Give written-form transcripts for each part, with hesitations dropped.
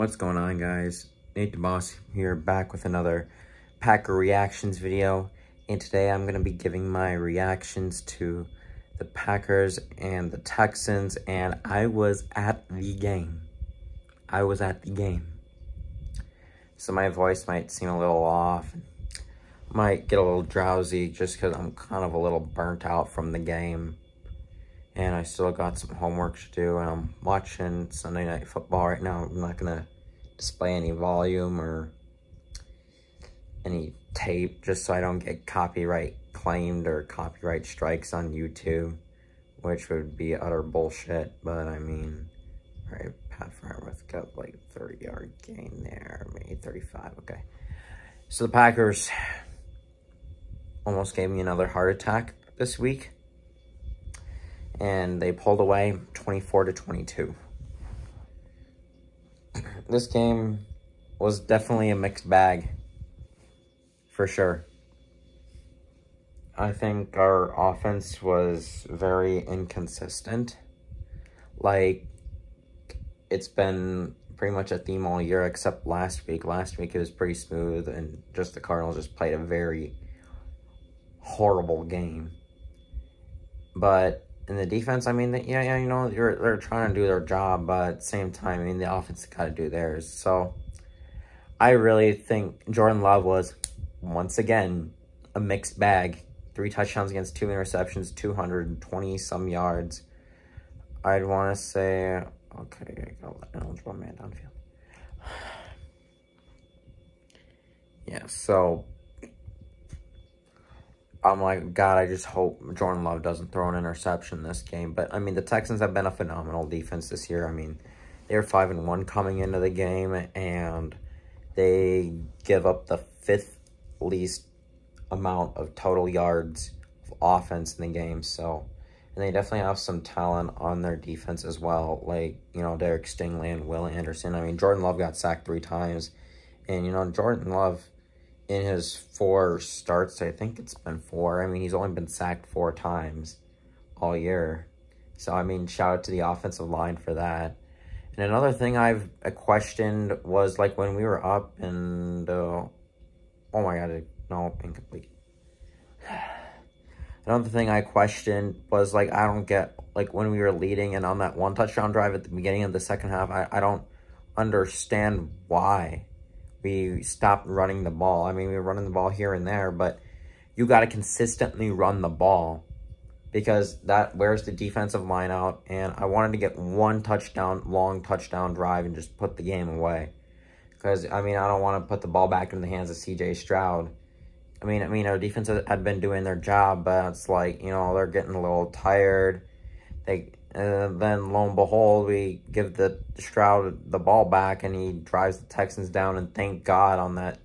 What's going on, guys? Nate the Boss here, back with another Packer reactions video. And today I'm going to be giving my reactions to the Packers and the Texans. And I was at the game. So my voice might seem a little off. Might get a little drowsy just because I'm kind of a little burnt out from the game. And I still got some homework to do, and I'm watching Sunday Night Football right now. I'm not going to display any volume or any tape just so I don't get copyright claimed or copyright strikes on YouTube, which would be utter bullshit. But I mean, right, Pat Fairworth got like 30-yard gain there, maybe 35, okay. So the Packers almost gave me another heart attack this week. And they pulled away 24-22. This game was definitely a mixed bag, for sure. I think our offense was very inconsistent. Like, it's been pretty much a theme all year except last week. Last week it was pretty smooth, and just the Cardinals just played a very horrible game. But in the defense, I mean, yeah, you know, they're trying to do their job, but at the same time, I mean, the offense got to do theirs. So I really think Jordan Love was, once again, a mixed bag. 3 touchdowns against 2 interceptions, 220-some yards. I'd want to say, okay, I got an eligible man downfield. Yeah, so I'm like, God, I just hope Jordan Love doesn't throw an interception this game. But, I mean, the Texans have been a phenomenal defense this year. I mean, they were 5-1 coming into the game, and they give up the 5th least amount of total yards of offense in the game. So, and they definitely have some talent on their defense as well. Like, you know, Derek Stingley and Will Anderson. I mean, Jordan Love got sacked 3 times. And, you know, Jordan Love, in his 4 starts, I think it's been 4. I mean, he's only been sacked 4 times all year. So, I mean, shout out to the offensive line for that. And another thing I've questioned was, like, when we were up and, oh my God, no, incomplete. Another thing I questioned was, like, I don't get, like, when we were leading and on that 1 touchdown drive at the beginning of the second half, I don't understand why we stopped running the ball. I mean, we were running the ball here and there, but you got to consistently run the ball because that wears the defensive line out. And I wanted to get 1 touchdown, long touchdown drive and just put the game away. Because, I mean, I don't want to put the ball back in the hands of C.J. Stroud. I mean, our defense had been doing their job, but it's like, you know, they're getting a little tired. And then, lo and behold, we give the Stroud the ball back, and he drives the Texans down. And thank God on that,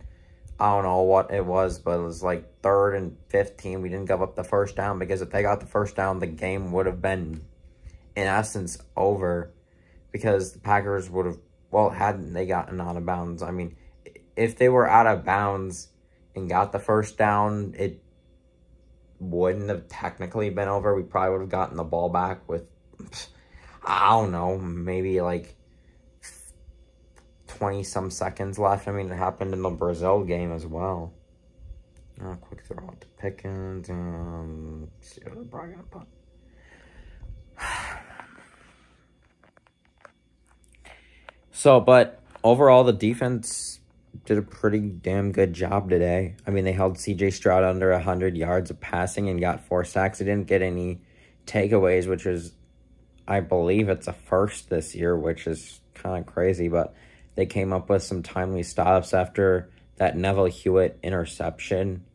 I don't know what it was, but it was like 3rd and 15. We didn't give up the first down, because if they got the first down, the game would have been, in essence, over. Because the Packers would have, well, hadn't they gotten out of bounds. I mean, if they were out of bounds and got the first down, it wouldn't have technically been over. We probably would have gotten the ball back with, I don't know, maybe like 20-some seconds left. I mean, it happened in the Brazil game as well. Quick throw out to Pickens. See what they're probably going to put. So, but overall, the defense did a pretty damn good job today. I mean, they held C.J. Stroud under 100 yards of passing and got 4 sacks. They didn't get any takeaways, which is, I believe it's a first this year, which is kind of crazy. But they came up with some timely stops after that Neville Hewitt interception.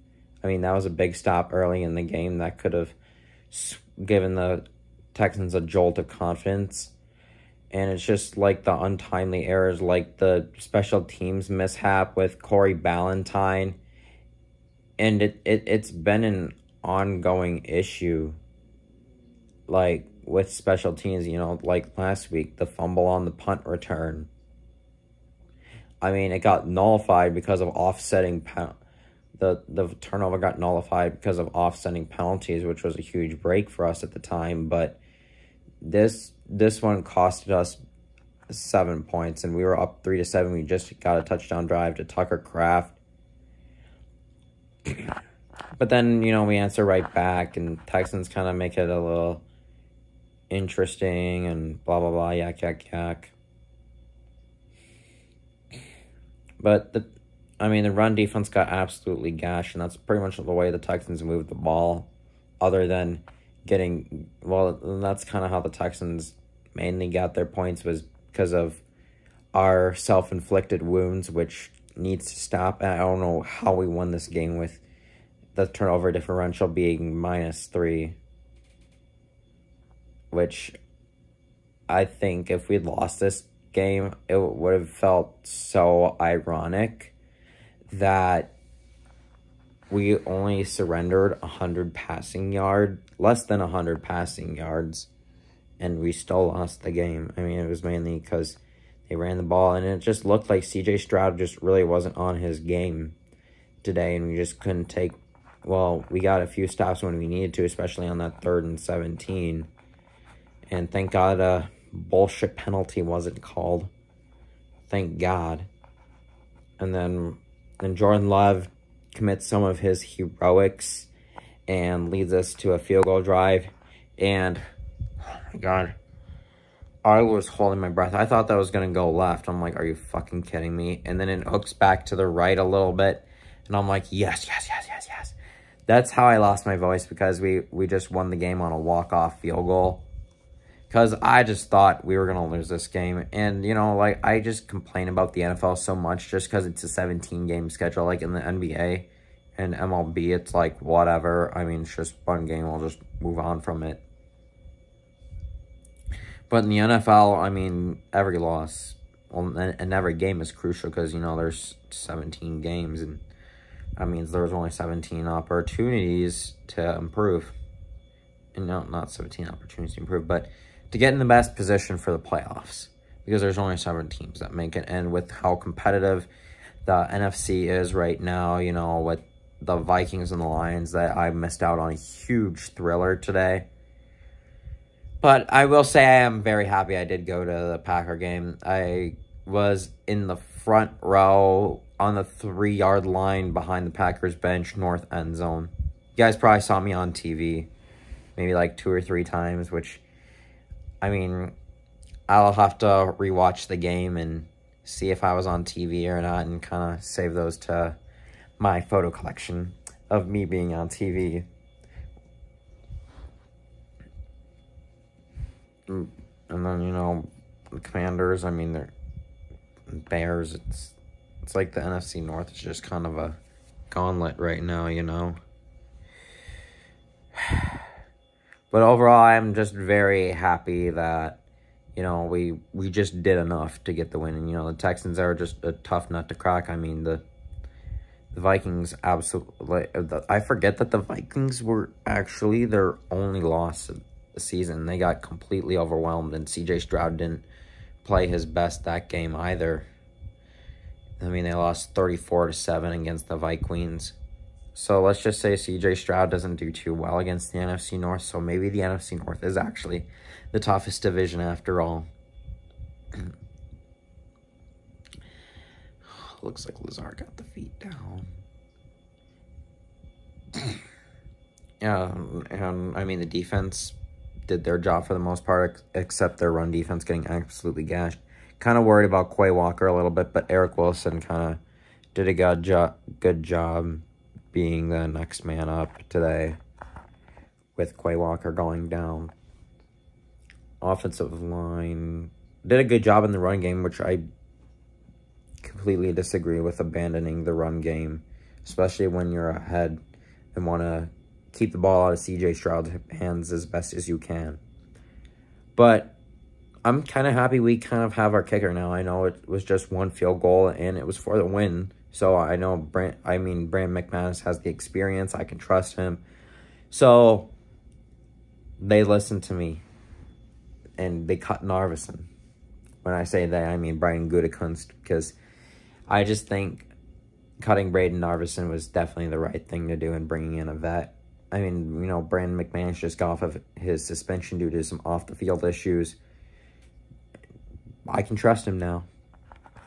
I mean, that was a big stop early in the game that could have given the Texans a jolt of confidence. And it's just like the untimely errors, like the special teams mishap with Corey Ballantyne. And it's been an ongoing issue, like, with special teams, you know, like last week, the fumble on the punt return. I mean, it got nullified because of offsetting, the turnover got nullified because of offsetting penalties, which was a huge break for us at the time. But this one costed us 7 points, and we were up 3-7. We just got a touchdown drive to Tucker Kraft. But then, you know, we answer right back, and Texans kind of make it a little interesting and blah, blah, blah, yak, yak, yak. But, the run defense got absolutely gashed, and that's pretty much the way the Texans moved the ball, other than getting, well, that's kind of how the Texans mainly got their points, was because of our self-inflicted wounds, which needs to stop. And I don't know how we won this game with the turnover differential being -3, which I think if we'd lost this game, it would have felt so ironic that we only surrendered 100 passing yards, less than 100 passing yards, and we still lost the game. I mean, it was mainly because they ran the ball, and it just looked like C.J. Stroud just really wasn't on his game today, and we just couldn't take, well, we got a few stops when we needed to, especially on that 3rd and 17, and thank God a bullshit penalty wasn't called. Thank God. And then Jordan Love commits some of his heroics and leads us to a field goal drive. And, oh my God, I was holding my breath. I thought that was going to go left. I'm like, are you fucking kidding me? And then it hooks back to the right a little bit. And I'm like, yes, yes, yes, yes, yes. That's how I lost my voice, because we just won the game on a walk-off field goal. Because I just thought we were going to lose this game. And, you know, like, I just complain about the NFL so much just because it's a 17-game schedule. Like, in the NBA and MLB, it's like, whatever. I mean, it's just one game. I'll just move on from it. But in the NFL, I mean, every loss and every game is crucial because, you know, there's 17 games. And that means there's only 17 opportunities to improve. And no, not 17 opportunities to improve, but to get in the best position for the playoffs, because there's only 7 teams that make it. And with how competitive the NFC is right now, you know, with the Vikings and the Lions, that I missed out on a huge thriller today. But I will say I am very happy I did go to the Packer game. I was in the front row on the 3-yard line behind the Packers bench, north end zone. You guys probably saw me on TV maybe like 2 or 3 times, which, I mean, I'll have to rewatch the game and see if I was on TV or not, and kind of save those to my photo collection of me being on TV. And then, you know, the Commanders, I mean, they're Bears. It's like the NFC North is just kind of a gauntlet right now, you know. But overall, I'm just very happy that, you know, we just did enough to get the win. And, you know, the Texans are just a tough nut to crack. I mean, the Vikings absolutely... I forget that the Vikings were actually their only loss of the season. They got completely overwhelmed, and C.J. Stroud didn't play his best that game either. I mean, they lost 34-7 against the Vikings. So let's just say C.J. Stroud doesn't do too well against the NFC North. So maybe the NFC North is actually the toughest division after all. Looks like Lazard got the feet down. Yeah, and I mean, the defense did their job for the most part, except their run defense getting absolutely gashed. Kind of worried about Quay Walker a little bit, but Eric Wilson kind of did a good job being the next man up today with Quay Walker going down. Offensive line did a good job in the run game, which I completely disagree with, abandoning the run game, especially when you're ahead and want to keep the ball out of C.J. Stroud's hands as best as you can. But I'm kind of happy we kind of have our kicker now. I know it was just 1 field goal, and it was for the win. So I know Brand McManus has the experience. I can trust him. So they listened to me, and they cut Narveson. When I say they, I mean Brian Gutekunst, because I just think cutting Braden Narveson was definitely the right thing to do, and bringing in a vet. I mean, you know, Brandon McManus just got off of his suspension due to some off-the-field issues. I can trust him now.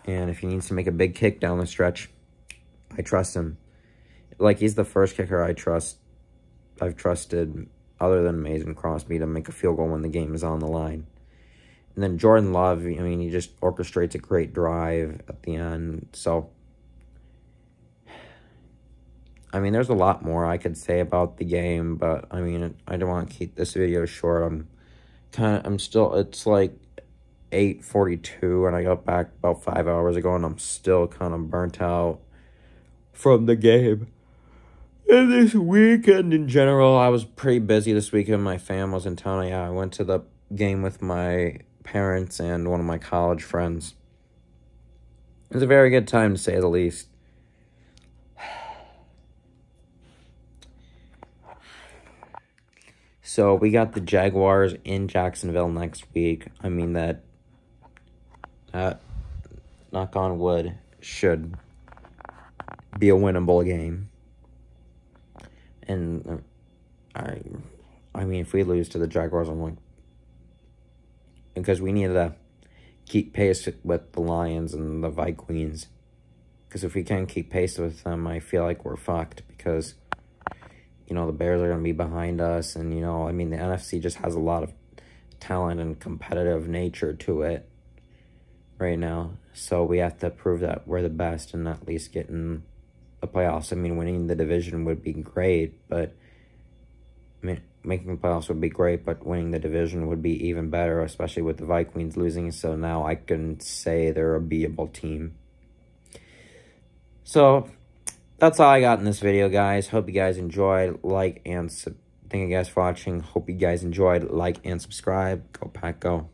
And if he needs to make a big kick down the stretch, I trust him. Like, he's the first kicker I've trusted, other than Mason Crosby, to make a field goal when the game is on the line. And then Jordan Love, I mean, he just orchestrates a great drive at the end. So, I mean, there's a lot more I could say about the game, but, I mean, I don't want to keep this video short. It's like 8:42, and I got back about 5 hours ago, and I'm still kind of burnt out from the game. And this weekend in general, I was pretty busy this weekend. My fam was in town. Yeah, I went to the game with my parents and one of my college friends. It was a very good time, to say the least. So, we got the Jaguars in Jacksonville next week. I mean, that knock on wood, should be a winnable game. And I mean, if we lose to the Jaguars, I'm like, because we need to keep pace with the Lions and the Vikings. Because if we can't keep pace with them, I feel like we're fucked. Because, you know, the Bears are going to be behind us. And, you know, I mean, the NFC just has a lot of talent and competitive nature to it right now. So we have to prove that we're the best and at least get in the playoffs. I mean, winning the division would be great, but I mean, making the playoffs would be great, but winning the division would be even better, especially with the Vikings losing. So now I can say they're a beatable team. So that's all I got in this video, guys. Hope you guys enjoyed. Thank you guys for watching. Hope you guys enjoyed. Like and subscribe. Go Pack, go.